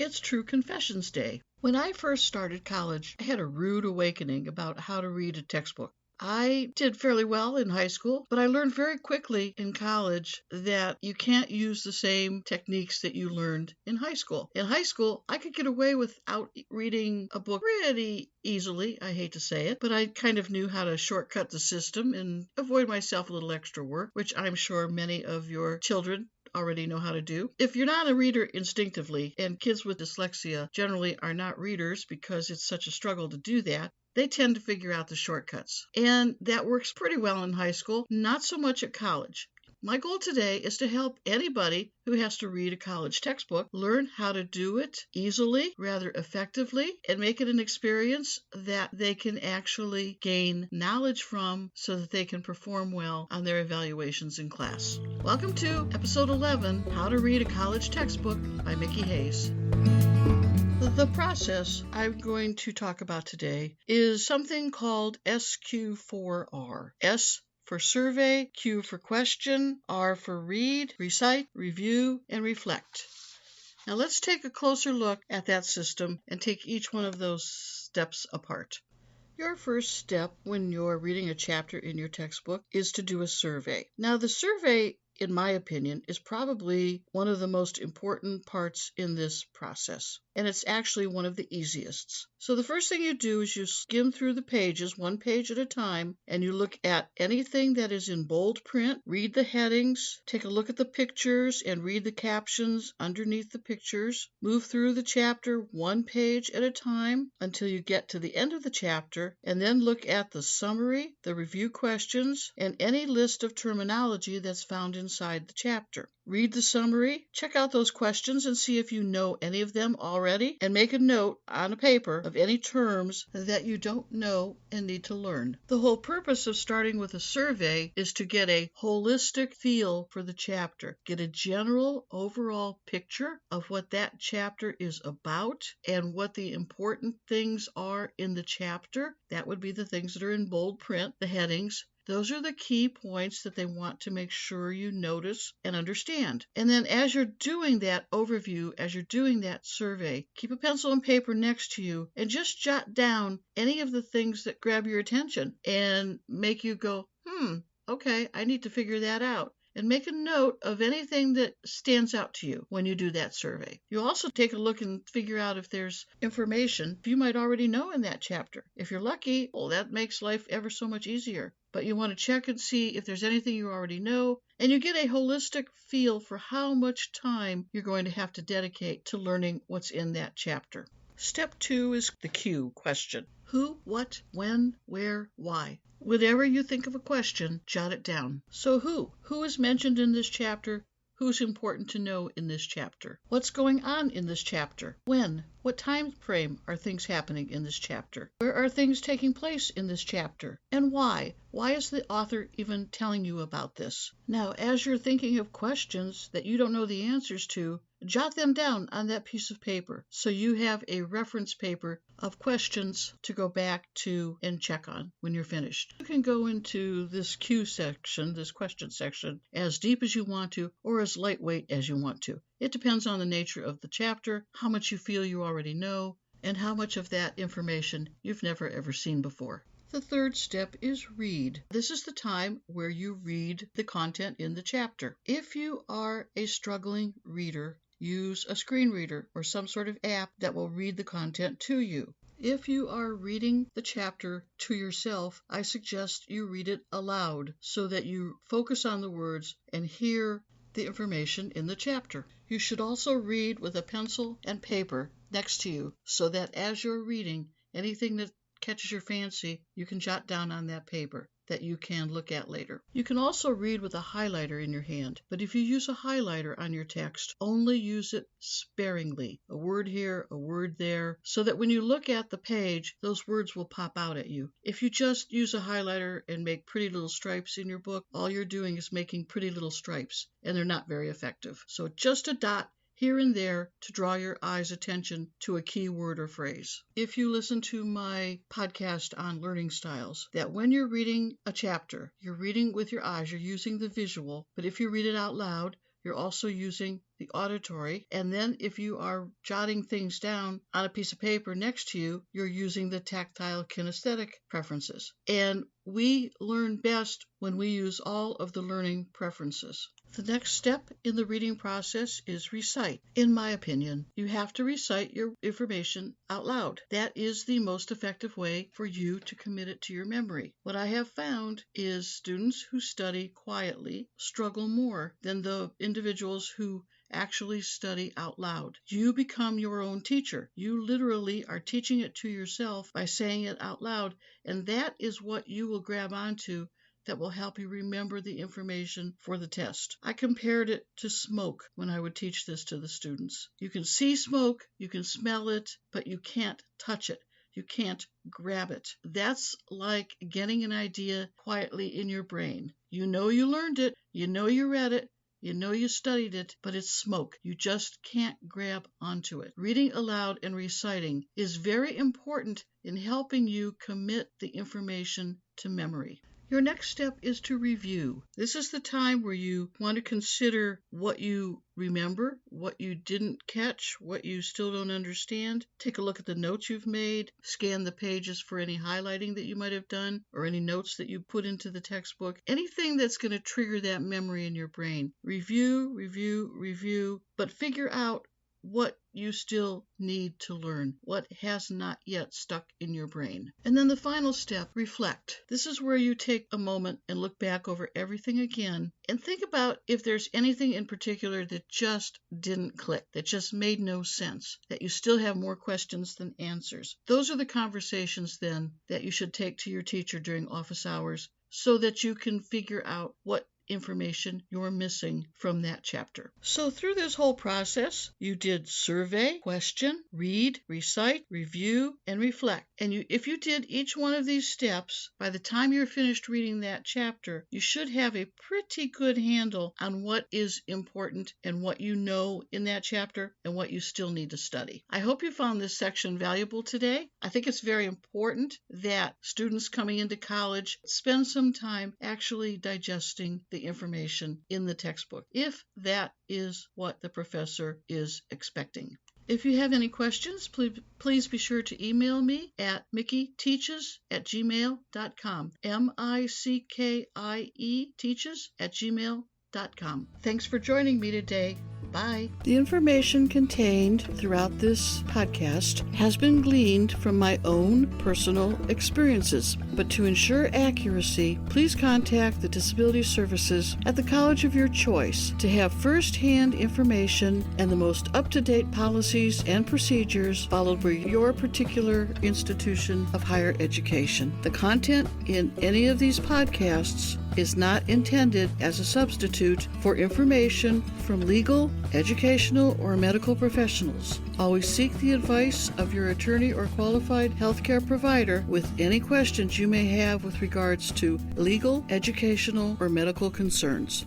It's True Confessions Day. When I first started college, I had a rude awakening about how to read a textbook. I did fairly well in high school, but I learned very quickly in college that you can't use the same techniques that you learned in high school. In high school, I could get away without reading a book pretty easily. I hate to say it, but I kind of knew how to shortcut the system and avoid myself a little extra work, which I'm sure many of your children already know how to do. If you're not a reader instinctively, and kids with dyslexia generally are not readers because it's such a struggle to do that, they tend to figure out the shortcuts. And that works pretty well in high school, not so much at college. My goal today is to help anybody who has to read a college textbook learn how to do it easily, rather effectively, and make it an experience that they can actually gain knowledge from so that they can perform well on their evaluations in class. Welcome to Episode 11, How to Read a College Textbook by Mickey Hayes. The process I'm going to talk about today is something called SQ4R. S for survey, Q for question, R for read, recite, review, and reflect. Now let's take a closer look at that system and take each one of those steps apart. Your first step when you're reading a chapter in your textbook is to do a survey. Now the survey, in my opinion, is probably one of the most important parts in this process, and it's actually one of the easiest. So the first thing you do is you skim through the pages, one page at a time, and you look at anything that is in bold print, read the headings, take a look at the pictures, and read the captions underneath the pictures. Move through the chapter one page at a time until you get to the end of the chapter, and then look at the summary, the review questions, and any list of terminology that's found inside the chapter. Read the summary, check out those questions and see if you know any of them already, and make a note on a paper of any terms that you don't know and need to learn. The whole purpose of starting with a survey is to get a holistic feel for the chapter, get a general overall picture of what that chapter is about and what the important things are in the chapter. That would be the things that are in bold print, the headings. Those are the key points that they want to make sure you notice and understand. And then as you're doing that overview, as you're doing that survey, keep a pencil and paper next to you and just jot down any of the things that grab your attention and make you go, okay, I need to figure that out. And make a note of anything that stands out to you when you do that survey. You also take a look and figure out if there's information you might already know in that chapter. If you're lucky, well, that makes life ever so much easier. But you want to check and see if there's anything you already know, and you get a holistic feel for how much time you're going to have to dedicate to learning what's in that chapter. Step 2 is the Q question. Who, what, when, where, why. Whenever you think of a question, jot it down. So who? Who is mentioned in this chapter? Who's important to know in this chapter? What's going on in this chapter? When? What time frame are things happening in this chapter? Where are things taking place in this chapter? And why? Why is the author even telling you about this? Now, as you're thinking of questions that you don't know the answers to, jot them down on that piece of paper so you have a reference paper of questions to go back to and check on when you're finished. You can go into this Q section, this question section, as deep as you want to or as lightweight as you want to. It depends on the nature of the chapter, how much you feel you already know, and how much of that information you've never ever seen before. The third step is read. This is the time where you read the content in the chapter. If you are a struggling reader, use a screen reader or some sort of app that will read the content to you. If you are reading the chapter to yourself, I suggest you read it aloud so that you focus on the words and hear the information in the chapter. You should also read with a pencil and paper next to you so that as you're reading, anything that catches your fancy, you can jot down on that paper that you can look at later. You can also read with a highlighter in your hand, but if you use a highlighter on your text, only use it sparingly. A word here, a word there, so that when you look at the page, those words will pop out at you. If you just use a highlighter and make pretty little stripes in your book, all you're doing is making pretty little stripes, and they're not very effective. So just a dot here and there to draw your eye's attention to a key word or phrase. If you listen to my podcast on learning styles, that when you're reading a chapter, you're reading with your eyes, you're using the visual, but if you read it out loud, you're also using the auditory, and then if you are jotting things down on a piece of paper next to you, you're using the tactile kinesthetic preferences. And we learn best when we use all of the learning preferences. The next step in the reading process is recite. In my opinion, you have to recite your information out loud. That is the most effective way for you to commit it to your memory. What I have found is students who study quietly struggle more than the individuals who actually study out loud. You become your own teacher. You literally are teaching it to yourself by saying it out loud, and that is what you will grab onto that will help you remember the information for the test. I compared it to smoke when I would teach this to the students. You can see smoke, you can smell it, but you can't touch it. You can't grab it. That's like getting an idea quietly in your brain. You know you learned it, you know you read it, you know you studied it, but it's smoke. You just can't grab onto it. Reading aloud and reciting is very important in helping you commit the information to memory. Your next step is to review. This is the time where you want to consider what you remember, what you didn't catch, what you still don't understand. Take a look at the notes you've made, scan the pages for any highlighting that you might have done, or any notes that you put into the textbook. Anything that's going to trigger that memory in your brain. Review, but figure out what you still need to learn, what has not yet stuck in your brain. And then the final step, reflect. This is where you take a moment and look back over everything again and think about if there's anything in particular that just didn't click, that just made no sense, that you still have more questions than answers. Those are the conversations then that you should take to your teacher during office hours so that you can figure out what information you're missing from that chapter. So through this whole process, you did survey, question, read, recite, review, and reflect. And if you did each one of these steps, by the time you're finished reading that chapter, you should have a pretty good handle on what is important and what you know in that chapter and what you still need to study. I hope you found this section valuable today. I think it's very important that students coming into college spend some time actually digesting the information in the textbook, if that is what the professor is expecting. If you have any questions, please be sure to email me at micketeaches@gmail.com. MICKIE teaches@gmail.com. Thanks for joining me today. Bye. The information contained throughout this podcast has been gleaned from my own personal experiences, but to ensure accuracy, please contact the Disability Services at the college of your choice to have first-hand information and the most up-to-date policies and procedures followed by your particular institution of higher education. The content in any of these podcasts is not intended as a substitute for information from legal, educational, or medical professionals. Always seek the advice of your attorney or qualified healthcare provider with any questions you may have with regards to legal, educational, or medical concerns.